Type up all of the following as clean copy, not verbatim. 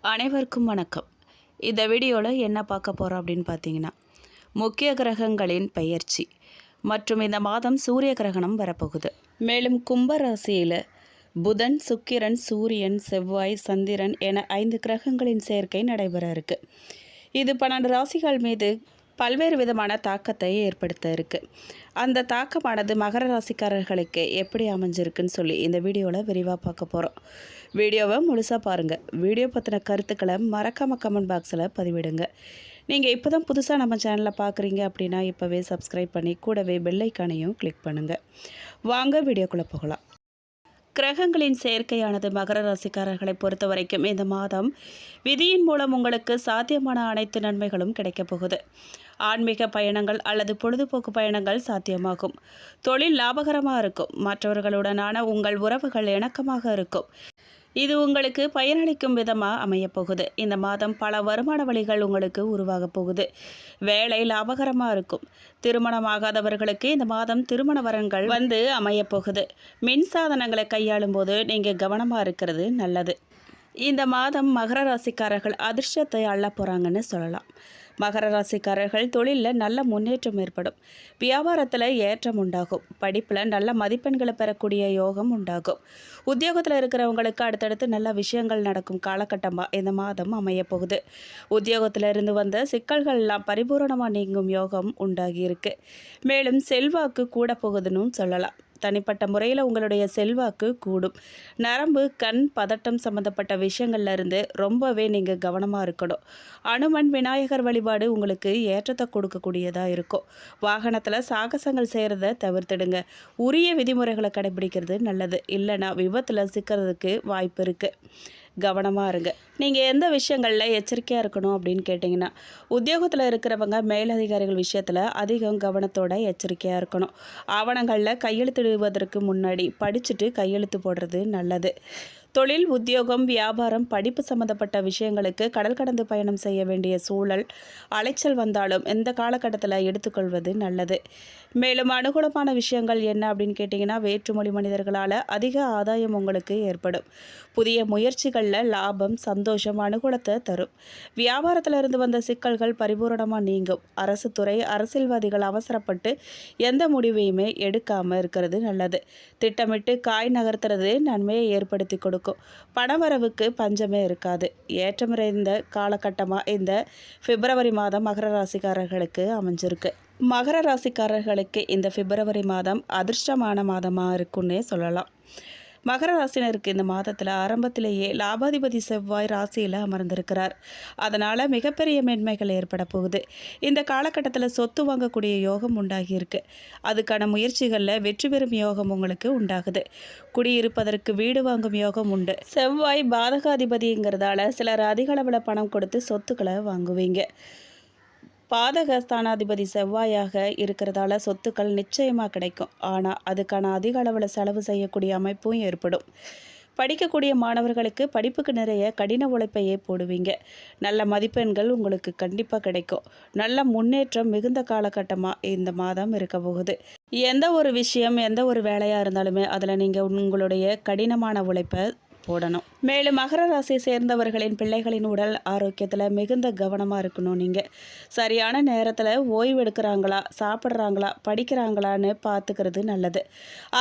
அனைவருக்கும் வணக்கம். இந்த வீடியோவில் என்ன பார்க்க போகிறோம் அப்படின்னு பார்த்தீங்கன்னா, முக்கிய கிரகங்களின் பெயர்ச்சி மற்றும் இந்த மாதம் சூரிய கிரகணம் வரப்போகுது. மேலும் கும்ப ராசியில் புதன், சுக்கிரன், சூரியன், செவ்வாய், சந்திரன் என 5 கிரகங்களின் சேர்க்கை நடைபெற இருக்கு. இது 12 ராசிகள் மீது பல்வேறு விதமான தாக்கத்தை ஏற்படுத்த இருக்கு. அந்த தாக்கமானது மகர ராசிக்காரர்களுக்கு எப்படி அமைஞ்சிருக்குன்னு சொல்லி இந்த வீடியோவில் விரிவாக பார்க்க போகிறோம். வீடியோவை முழுசாக பாருங்கள். வீடியோ பற்றின கருத்துக்களை மறக்காமல் கமெண்ட் பாக்ஸில் பதிவிடுங்க. நீங்கள் இப்போ தான் புதுசாக நம்ம சேனலில் பார்க்குறீங்க அப்படின்னா இப்போவே சப்ஸ்கிரைப் பண்ணி கூடவே பெல் ஐக்கானையும் கிளிக் பண்ணுங்கள். வாங்க வீடியோக்குள்ளே போகலாம். கிரகங்களின் சேர்க்கையானது மகர ராசிக்காரர்களை பொறுத்த வரைக்கும் இந்த மாதம் விதியின் மூலம் உங்களுக்கு சாத்தியமான அனைத்து நன்மைகளும் கிடைக்கப் போகுது. ஆன்மீக பயணங்கள் அல்லது பொழுதுபோக்கு பயணங்கள் சாத்தியமாகும். தொழில் லாபகரமாக இருக்கும். மற்றவர்களுடனான உங்கள் உறவுகள் இணக்கமாக இருக்கும். இது உங்களுக்கு பயனளிக்கும் விதமாக அமையப்போகுது. இந்த மாதம் பல வருமான வழிகள் உங்களுக்கு உருவாக போகுது. வேலை லாபகரமாக இருக்கும். திருமணமாகாதவர்களுக்கு இந்த மாதம் திருமண வரன்கள் வந்து அமையப்போகுது. மின் சாதனங்களை கையாளும் போது நீங்கள் கவனமாக இருக்கிறது நல்லது. இந்த மாதம் மகர ராசிக்காரர்கள் அதிர்ஷ்டத்தை அள்ள போகிறாங்கன்னு சொல்லலாம். மகர ராசிக்காரர்கள் தொழிலில் நல்ல முன்னேற்றம் ஏற்படும். வியாபாரத்தில் ஏற்றம் உண்டாகும். படிப்பில் நல்ல மதிப்பெண்களை பெறக்கூடிய யோகம் உண்டாகும். உத்தியோகத்தில் இருக்கிறவங்களுக்கு அடுத்தடுத்து நல்ல விஷயங்கள் நடக்கும் காலகட்டமாக இந்த மாதம் அமையப்போகுது. உத்தியோகத்தில் இருந்து வந்த சிக்கல்கள் எல்லாம் பரிபூரணமாக நீங்கும் யோகம் உண்டாகி இருக்கு. மேலும் செல்வாக்கு கூட போகுதுன்னு சொல்லலாம். தனிப்பட்ட முறையில் உங்களுடைய செல்வாக்கு கூடும். நரம்பு, கண், பதட்டம் சம்மந்தப்பட்ட விஷயங்கள்ல இருந்து ரொம்பவே நீங்கள் கவனமாக இருக்கணும். அனுமன் விநாயகர் வழிபாடு உங்களுக்கு ஏற்றத்தை கொடுக்கக்கூடியதாக இருக்கும். வாகனத்தில் சாகசங்கள் செய்கிறத தவிர்த்துடுங்க. உரிய விதிமுறைகளை கடைபிடிக்கிறது நல்லது. இல்லைன்னா விபத்தில் சிக்கிறதுக்கு வாய்ப்பு இருக்குது. கவனமாக இருங்க. நீங்கள் எந்த விஷயங்களில் எச்சரிக்கையாக இருக்கணும் அப்படின்னு கேட்டிங்கன்னா, உத்தியோகத்தில் இருக்கிறவங்க மேலதிகாரிகள் விஷயத்தில் அதிகம் கவனத்தோட எச்சரிக்கையாக இருக்கணும். ஆவணங்களில் கையெழுத்திடுவதற்கு முன்னாடி படிச்சுட்டு கையெழுத்து போடுறது நல்லது. தொழில், உத்தியோகம், வியாபாரம், படிப்பு சம்மந்தப்பட்ட விஷயங்களுக்கு கடல் கடந்து பயணம் செய்ய வேண்டிய சூழல், அலைச்சல் வந்தாலும் இந்த காலகட்டத்தில் எடுத்துக்கொள்வது நல்லது. மேலும் அனுகூலமான விஷயங்கள் என்ன அப்படின்னு கேட்டிங்கன்னா, வேற்றுமொழி மனிதர்களால் அதிக ஆதாயம் உங்களுக்கு ஏற்படும். புதிய முயற்சிகளில் லாபம், சந்தோஷம், அனுகூலத்தை தரும். வியாபாரத்தில் இருந்து வந்த சிக்கல்கள் பரிபூரணமாக நீங்கும். அரசு துறை, அரசியல்வாதிகள் அவசரப்பட்டு எந்த முடிவையுமே எடுக்காமல் இருக்கிறது நல்லது. திட்டமிட்டு காய் நகர்த்துறது நன்மையை ஏற்படுத்தி கொடுக்கும். பணவரவுக்கு பஞ்சமே இருக்காது. ஏற்றமிறைந்த காலகட்டமாக இந்த பிப்ரவரி மாதம் மகர ராசிக்காரர்களுக்கு அமைஞ்சிருக்கு. மகர ராசிக்காரர்களுக்கு இந்த பிப்ரவரி மாதம் அதிர்ஷ்டமான மாதமாக இருக்குன்னே சொல்லலாம். மகர ராசினருக்கு இந்த மாதத்தில் ஆரம்பத்திலேயே லாபாதிபதி செவ்வாய் ராசியில் அமர்ந்திருக்கிறார். அதனால் மிகப்பெரிய மேன்மைகள் ஏற்பட போகுது. இந்த காலகட்டத்தில் சொத்து வாங்கக்கூடிய யோகம் உண்டாகியிருக்கு. அதுக்கான முயற்சிகளில் வெற்றி பெறும் யோகம் உங்களுக்கு உண்டாகுது. குடியிருப்பதற்கு வீடு வாங்கும் யோகம் உண்டு. செவ்வாய் பாதகாதிபதிங்கிறதால சிலர் அதிக அளவில் பணம் கொடுத்து சொத்துக்களை வாங்குவீங்க. பாதக ஸ்தானாதிபதி செவ்வாயாக இருக்கிறதால சொத்துக்கள் நிச்சயமாக கிடைக்கும். ஆனால் அதுக்கான அதிக அளவில் செலவு செய்யக்கூடிய அமைப்பும் ஏற்படும். படிக்கக்கூடிய மாணவர்களுக்கு படிப்புக்கு நிறைய கடின உழைப்பையே போடுவீங்க. நல்ல மதிப்பெண்கள் உங்களுக்கு கண்டிப்பாக கிடைக்கும். நல்ல முன்னேற்றம் மிகுந்த காலகட்டமாக இந்த மாதம் இருக்க போகுது. எந்த ஒரு விஷயம், எந்த ஒரு வேலையாக இருந்தாலுமே அதில் நீங்கள் உங்களுடைய கடினமான உழைப்பை போடணும். மேலும் மகர ராசியை சேர்ந்தவர்களின் பிள்ளைகளின் உடல் ஆரோக்கியத்தில் மிகுந்த கவனமாக இருக்கணும். நீங்கள் சரியான நேரத்தில் ஓய்வு எடுக்கிறாங்களா, சாப்பிட்றாங்களா, படிக்கிறாங்களான்னு பார்த்துக்கிறது நல்லது.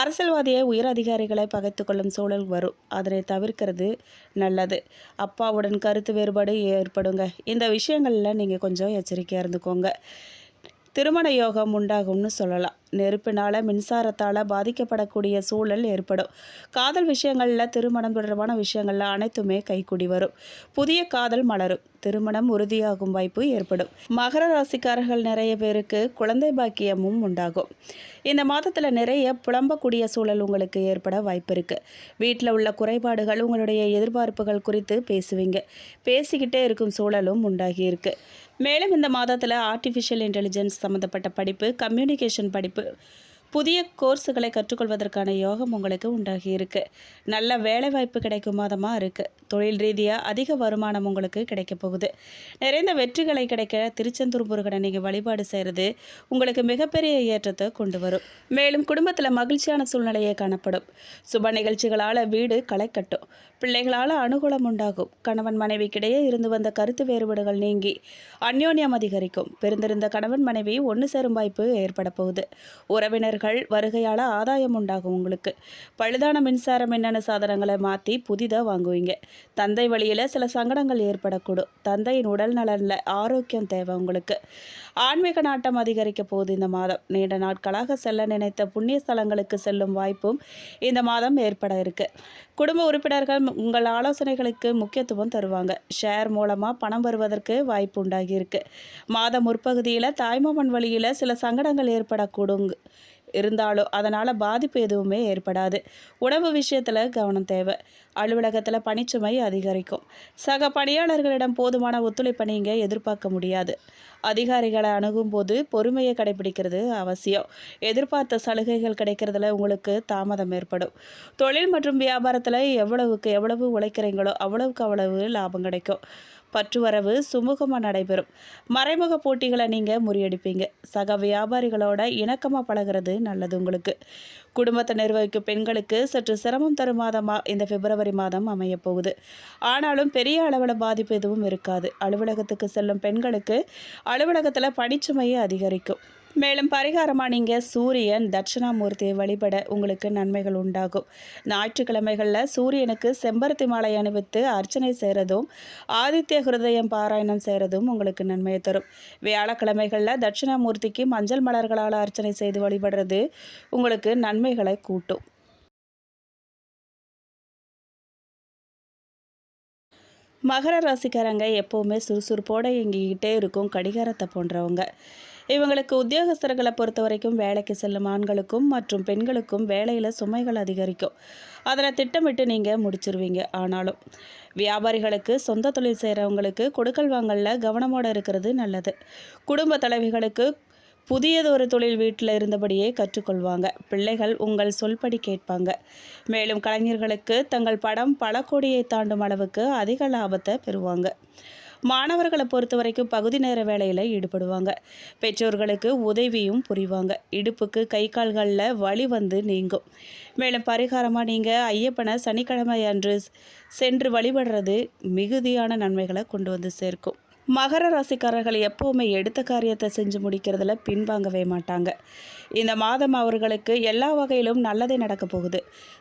அரசியல்வாதியை உயர் அதிகாரிகளை பகைத்து கொள்ளும் சூழல் வரும். அதனை தவிர்க்கிறது நல்லது. அப்பாவுடன் கருத்து வேறுபாடு ஏற்படுங்க. இந்த விஷயங்களில் நீங்கள் கொஞ்சம் எச்சரிக்கையாக இருந்துக்கோங்க. திருமண யோகம் உண்டாகும்னு சொல்லலாம். நெருப்பினால், மின்சாரத்தால் பாதிக்கப்படக்கூடிய சூழல் ஏற்படும். காதல் விஷயங்களில், திருமணம் தொடர்பான விஷயங்களில் அனைத்துமே கைக்கூடி வரும். புதிய காதல் மலரும். திருமணம் உறுதியாகும் வாய்ப்பு ஏற்படும். மகர ராசிக்காரர்கள் நிறைய பேருக்கு குழந்தை பாக்கியமும் உண்டாகும். இந்த மாதத்தில் நிறைய புலம்பக்கூடிய சூழல் உங்களுக்கு ஏற்பட வாய்ப்பு இருக்குது. வீட்டில் உள்ள குறைபாடுகள், உங்களுடைய எதிர்பார்ப்புகள் குறித்து பேசுவீங்க. பேசிக்கிட்டே இருக்கும் சூழலும் உண்டாகி இருக்கு. மேலும் இந்த மாதத்தில் ஆர்டிஃபிஷியல் இன்டெலிஜென்ஸ் சம்மந்தப்பட்ட படிப்பு, கம்யூனிகேஷன் படிப்பு, புதிய கோர்ஸுகளை கற்றுக்கொள்வதற்கான யோகம் உங்களுக்கு உண்டாகி இருக்கு. நல்ல வேலைவாய்ப்பு கிடைக்கும் மாதமாக இருக்குது. தொழில் ரீதியாக அதிக வருமானம் உங்களுக்கு கிடைக்க போகுது. நிறைந்த வெற்றிகளை கிடைக்க திருச்செந்தூர் முருகனை நீங்கள் வழிபாடு செய்கிறது உங்களுக்கு மிகப்பெரிய ஏற்றத்தை கொண்டு வரும். மேலும் குடும்பத்தில் மகிழ்ச்சியான சூழ்நிலையே காணப்படும். சுப நிகழ்ச்சிகளால் வீடு களை கட்டும். பிள்ளைகளால் அனுகூலம் உண்டாகும். கணவன் மனைவிக்கிடையே இருந்து வந்த கருத்து வேறுபாடுகள் நீங்கி அந்யோன்யம் அதிகரிக்கும். பிரிந்திருந்த கணவன் மனைவி ஒன்று சேரும் வாய்ப்பு ஏற்பட போகுது. உறவினர்கள் வருகையால் ஆதாயம் உண்டாகும். உங்களுக்கு பழுதான மின்சார மின்னணு சாதனங்களை மாற்றி புதிதாக வாங்குவீங்க. தந்தை வழியில் சில சங்கடங்கள் ஏற்படக்கூடும். தந்தையின் உடல் நலனில் ஆரோக்கியம் தேவை. உங்களுக்கு ஆன்மீக நாட்டம் அதிகரிக்க போகுது. இந்த மாதம் நீண்ட நாட்களாக செல்ல நினைத்த புண்ணிய ஸ்தலங்களுக்கு செல்லும் வாய்ப்பும் இந்த மாதம் ஏற்பட இருக்கு. குடும்ப உறுப்பினர்கள் உங்கள் ஆலோசனைகளுக்கு முக்கியத்துவம் தருவாங்க. ஷேர் மூலமாக பணம் வருவதற்கு வாய்ப்பு உண்டாகி இருக்கு. மாத முற்பகுதியில் தாய்மாமன் வழியில் சில சங்கடங்கள் ஏற்படக்கூடும். இருந்தாலும் அதனால் பாதிப்பு எதுவுமே ஏற்படாது. உணவு விஷயத்தில் கவனம் தேவை. அலுவலகத்தில் பணிச்சுமை அதிகரிக்கும். சக பணியாளர்களிடம் போதுமான ஒத்துழைப்பை நீங்கள் எதிர்பார்க்க முடியாது. அதிகாரிகளை அணுகும் போது பொறுமையை கடைபிடிக்கிறது அவசியம். எதிர்பார்த்த சலுகைகள் கிடைக்கிறதுல உங்களுக்கு தாமதம் ஏற்படும். தொழில் மற்றும் வியாபாரத்தில் எவ்வளவுக்கு எவ்வளவு உழைக்கிறீங்களோ அவ்வளவுக்கு அவ்வளவு லாபம் கிடைக்கும். பற்றுவரவு சுமூகமாக நடைபெறும். மறைமுக போட்டிகளை நீங்கள் முறியடிப்பீங்க. சக வியாபாரிகளோட இணக்கமாக பழகிறது நல்லது. உங்களுக்கு குடும்பத்தை நிர்வகிக்கும் பெண்களுக்கு சற்று சிரமம் தரும் மாதமாக இந்த பிப்ரவரி மாதம் அமைய போகுது. ஆனாலும் பெரிய அளவில் பாதிப்பு எதுவும் இருக்காது. அலுவலகத்துக்கு செல்லும் பெண்களுக்கு அலுவலகத்தில் பணிச்சுமையை அதிகரிக்கும். மேலும் பரிகாரமாக நீங்கள் சூரியன் தட்சிணாமூர்த்தியை வழிபட உங்களுக்கு நன்மைகள் உண்டாகும். ஞாயிற்றுக்கிழமைகளில் சூரியனுக்கு செம்பருத்தி மாலை அணிவித்து அர்ச்சனை செய்கிறதும் ஆதித்ய ஹிருதயம் பாராயணம் செய்கிறதும் உங்களுக்கு நன்மையை தரும். வியாழக்கிழமைகளில் தட்சிணாமூர்த்திக்கு மஞ்சள் மலர்களால் அர்ச்சனை செய்து வழிபடுறது உங்களுக்கு நன்மைகளை கூட்டும். மகர ராசிக்காரங்க எப்போவுமே சுறுசுறுப்போடு இயங்கிக்கிட்டே இருக்கும் கடிகாரத்தை போன்றவங்க. இவங்களுக்கு உத்தியோகஸ்தர்களை பொறுத்த வரைக்கும் வேலைக்கு செல்லும் ஆண்களுக்கும் மற்றும் பெண்களுக்கும் வேலையில் சுமைகள் அதிகரிக்கும். அதில் திட்டமிட்டு நீங்கள் முடிச்சிருவீங்க. ஆனாலும் வியாபாரிகளுக்கு சொந்த தொழில் செய்கிறவங்களுக்கு கொடுக்கல் வாங்கலில் கவனமோடு இருக்கிறது நல்லது. குடும்ப தலைவிகளுக்கு புதியதொரு தொழில் வீட்டில் இருந்தபடியே கற்றுக்கொள்வாங்க. பிள்ளைகள் உங்கள் சொல்படி கேட்பாங்க. மேலும் கலைஞர்களுக்கு தங்கள் படம் பல கோடியை தாண்டும் அளவுக்கு அதிக லாபத்தை பெறுவாங்க. மாணவர்களை பொறுத்த வரைக்கும் பகுதி நேர வேலையில் ஈடுபடுவாங்க. பெற்றோர்களுக்கு உதவியும் புரிவாங்க. இடுப்புக்கு கை கால்களில் வலி வந்து நீங்கும். மேலும் பரிகாரமாக நீங்கள் ஐயப்பனை சனிக்கிழமை அன்று சென்று வழிபடுறது மிகுதியான நன்மைகளை கொண்டு வந்து சேர்க்கும். மகர ராசிக்காரர்கள் எப்போவுமே எடுத்த காரியத்தை செஞ்சு முடிக்கிறதுல பின்வாங்கவே மாட்டாங்க. இந்த மாதம் அவர்களுக்கு எல்லா வகையிலும் நல்லதே நடக்க போகுது.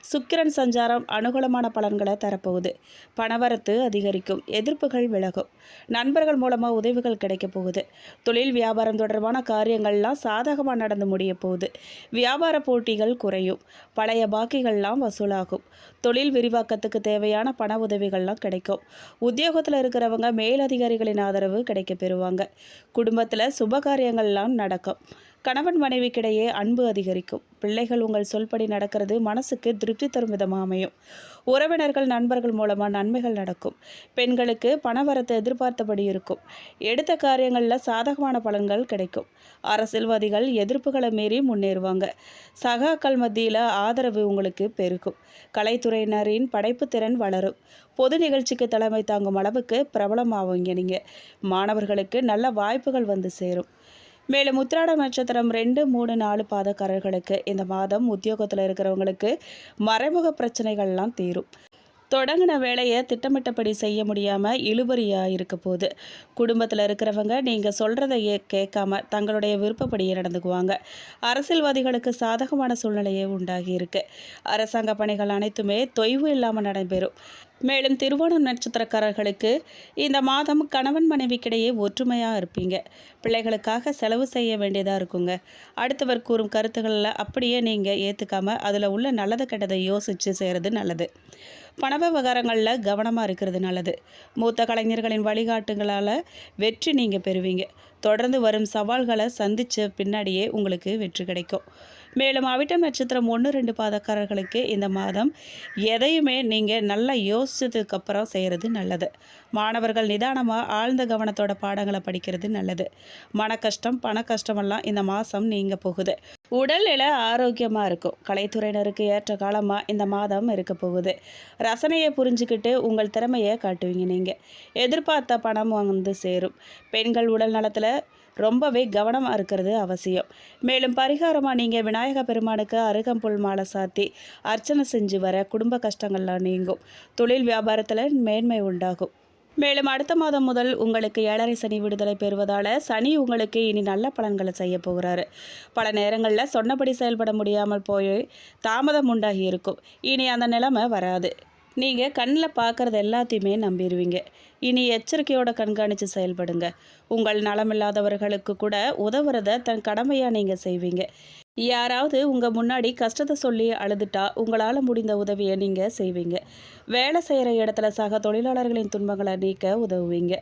சுக்கிரன் சஞ்சாரம் அனுகூலமான பலன்களை தரப்போகுது. பணவரத்து அதிகரிக்கும். எதிர்ப்புகள் விலகும். நண்பர்கள் மூலமாக உதவிகள் கிடைக்க போகுது. தொழில் வியாபாரம் தொடர்பான காரியங்கள்லாம் சாதகமாக நடந்து முடிய போகுது. வியாபார போட்டிகள் குறையும். பழைய பாக்கிகள்லாம் வசூலாகும். தொழில் விரிவாக்கத்துக்கு தேவையான பண உதவிகள்லாம் கிடைக்கும். உத்தியோகத்தில் இருக்கிறவங்க மேலதிகாரிகளின் ஆதரவு கிடைக்க பெறுவாங்க. குடும்பத்தில் சுபகாரியங்கள்லாம் நடக்கும். கணவன் மனைவிக்கிடையே அன்பு அதிகரிக்கும். பிள்ளைகள் உங்கள் சொல்படி நடக்கிறது மனசுக்கு திருப்தி தரும் விதமாக அமையும். உறவினர்கள் நண்பர்கள் மூலமாக நன்மைகள் நடக்கும். பெண்களுக்கு பணவரத்து எதிர்பார்த்தபடி இருக்கும். எடுத்த காரியங்களில் சாதகமான பலன்கள் கிடைக்கும். அரசியல்வாதிகள் எதிர்ப்புகளை மீறி முன்னேறுவாங்க. சகாக்கள் மத்தியில் ஆதரவு உங்களுக்கு பெருகும். கலைத்துறையினரின் படைப்பு திறன் வளரும். பொது நிகழ்ச்சிக்கு தலைமை தாங்கும் அளவுக்கு பிரபலமாவீங்க. நீங்கள் மாணவர்களுக்கு நல்ல வாய்ப்புகள் வந்து சேரும். மேலும் உத்திராட நட்சத்திரம் 2, 3, 4 பாதக்காரர்களுக்கு இந்த மாதம் உத்தியோகத்தில் இருக்கிறவங்களுக்கு மறைமுக பிரச்சனைகள்லாம் தீரும். தொடங்கின வேலையை திட்டமிட்டபடி செய்ய முடியாமல் இழுபறியாக இருக்க போகுது. குடும்பத்தில் இருக்கிறவங்க நீங்கள் சொல்கிறதையே கேட்காம தங்களுடைய விருப்பப்படியே நடந்துக்குவாங்க. அரசியல்வாதிகளுக்கு சாதகமான சூழ்நிலையே உண்டாகி இருக்கு. அரசாங்க பணிகள் அனைத்துமே தொய்வு இல்லாமல் நடைபெறும். மேலும் திருவோணம் நட்சத்திரக்காரர்களுக்கு இந்த மாதம் கணவன் மனைவிக்கிடையே ஒற்றுமையாக இருப்பீங்க. பிள்ளைகளுக்காக செலவு செய்ய வேண்டியதாக இருக்குங்க. அடுத்தவர் கூறும் கருத்துக்களில் அப்படியே நீங்கள் ஏற்றுக்காமல் அதில் உள்ள நல்லது கெட்டதை யோசித்து செய்கிறது நல்லது. பண விவகாரங்களில் கவனமாக இருக்கிறது நல்லது. மூத்த கலைஞர்களின் வழிகாட்டுகளால் வெற்றி நீங்கள் பெறுவீங்க. தொடர்ந்து வரும் சவால்களை சந்தித்த பின்னாடியே உங்களுக்கு வெற்றி கிடைக்கும். மேலும் அவிட்டம் நட்சத்திரம் 1, 2 பாதக்காரர்களுக்கு இந்த மாதம் எதையுமே நீங்கள் நல்லா யோசித்ததுக்கப்புறம் செய்கிறது நல்லது. மாணவர்கள் நிதானமாக ஆழ்ந்த கவனத்தோட பாடங்களை படிக்கிறது நல்லது. மன கஷ்டம் பண கஷ்டமெல்லாம் இந்த மாதம் நீங்க போகுது. உடல்நில ஆரோக்கியமாக இருக்கும். கலைத்துறையினருக்கு ஏற்ற காலமாக இந்த மாதம் இருக்க போகுது. ரசனையை புரிஞ்சுக்கிட்டு உங்கள் திறமையை காட்டுவீங்க. நீங்கள் எதிர்பார்த்த பணம் வந்து சேரும். பெண்கள் உடல் நலத்தில் ரொம்பவே கவனமாக இருக்கிறது அவசியம். மேலும் பரிகாரமாக நீங்கள் விநாயக பெருமானுக்கு அருகம்புல் மாலை சாத்தி அர்ச்சனை செஞ்சு வர குடும்ப கஷ்டங்கள்லாம் நீங்கும். தொழில் வியாபாரத்தில் மேன்மை உண்டாகும். மேலும் அடுத்த மாதம் முதல் உங்களுக்கு 7.5 சனி விடுதலை பெறுவதால் சனி உங்களுக்கு இனி நல்ல பலன்களை செய்ய போகிறாரு. பல நேரங்களில் சொன்னபடி செயல்பட முடியாமல் போய் தாமதம் உண்டாகி இருக்கும். இனி அந்த நிலைமை வராது. நீங்கள் கண்ணில் பார்க்குறது எல்லாத்தையுமே நம்பிடுவீங்க. இனி எச்சரிக்கையோடு கண்காணித்து செயல்படுங்க. உங்கள் நலமில்லாதவர்களுக்கு கூட உதவுறத தன் கடமையாக நீங்கள் செய்வீங்க. யாராவது உங்கள் முன்னாடி கஷ்டத்தை சொல்லி அழுதுட்டா உங்களால் முடிந்த உதவியை நீங்கள் செய்வீங்க. வேலை செய்கிற இடத்துல சக தொழிலாளர்களின் துன்பங்களை நீக்க உதவுவீங்க.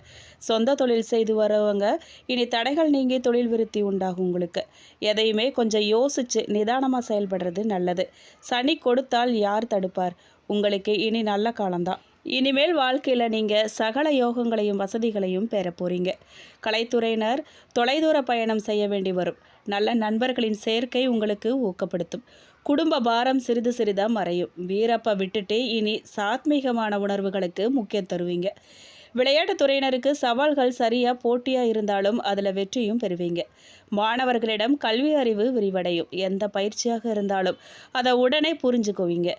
சொந்த தொழில் செய்து வரவங்க இனி தடைகள் நீங்கி தொழில் விருத்தி உண்டாகும். உங்களுக்கு எதையுமே கொஞ்சம் யோசித்து நிதானமாக செயல்படுறது நல்லது. சனி கொடுத்தால் யார் தடுப்பார்? உங்களுக்கு இனி நல்ல காலம்தான். இனிமேல் வாழ்க்கையில் நீங்கள் சகல யோகங்களையும் வசதிகளையும் பெற போகிறீங்க. கலைத்துறையினர் தொலைதூர பயணம் செய்ய வேண்டி வரும். நல்ல நண்பர்களின் சேர்க்கை உங்களுக்கு ஊக்கப்படுத்தும். குடும்ப பாரம் சிறிது சிறிதாக மறையும். வீரப்பை விட்டுட்டு இனி சாத்மீகமான உணர்வுகளுக்கு முக்கியம் தருவீங்க. விளையாட்டுத் துறையினருக்கு சவால்கள் சரியாக போட்டியாக இருந்தாலும் அதில் வெற்றியும் பெறுவீங்க. மாணவர்களிடம் கல்வி அறிவு விரிவடையும். எந்த பயிற்சியாக இருந்தாலும் அதை உடனே புரிஞ்சுக்குவீங்க.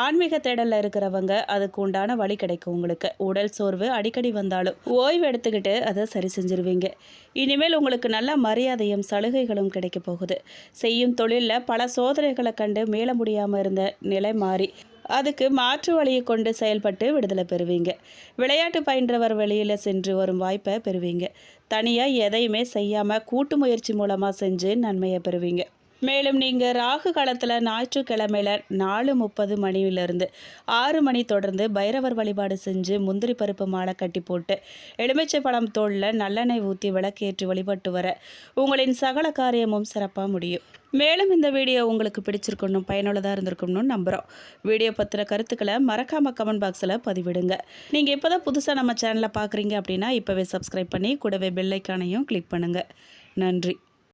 ஆன்மீக தேடலில் இருக்கிறவங்க அதுக்கு உண்டான வழி கிடைக்கும். உங்களுக்கு உடல் சோர்வு அடிக்கடி வந்தாலும் ஓய்வு எடுத்துக்கிட்டு அதை சரி செஞ்சிருவீங்க. இனிமேல் உங்களுக்கு நல்ல மரியாதையும் சலுகைகளும் கிடைக்க போகுது. செய்யும் தொழிலில் பல சோதனைகளை கண்டு மீள முடியாமல் இருந்த நிலை மாறி அதுக்கு மாற்று வழியை கொண்டு செயல்பட்டு விடுதலை பெறுவீங்க. விளையாட்டு பயின்றவர் வெளியில் சென்று வரும் வாய்ப்பை பெறுவீங்க. தனியாக எதையுமே செய்யாமல் கூட்டு முயற்சி மூலமாக செஞ்சு நன்மையை பெறுவீங்க. மேலும் நீங்கள் ராகு காலத்தில் ஞாயிற்றுக்கிழமையில் 4:30 மணியிலிருந்து 6 மணி தொடர்ந்து பைரவர் வழிபாடு செஞ்சு முந்திரி பருப்பு மாலை கட்டி போட்டு எலுமிச்சை பழம் தோளில் நல்லெண்ணெய் ஊற்றி விளக்கேற்றி வழிபட்டு வர உங்களின் சகல காரியமும் சிறப்பாக முடியும். மேலும் இந்த வீடியோ உங்களுக்கு பிடிச்சிருக்கணும், பயனுள்ளதாக இருந்திருக்கணும்னு நம்புகிறோம். வீடியோ பற்றின கருத்துக்களை மறக்காமல் கமெண்ட் பாக்ஸில் பதிவிடுங்க. நீங்கள் இப்போ தான் புதுசாக நம்ம சேனலை பார்க்குறீங்க அப்படின்னா இப்போவே சப்ஸ்கிரைப் பண்ணி கூடவே பெல் ஐக்கானையும் கிளிக் பண்ணுங்கள். நன்றி.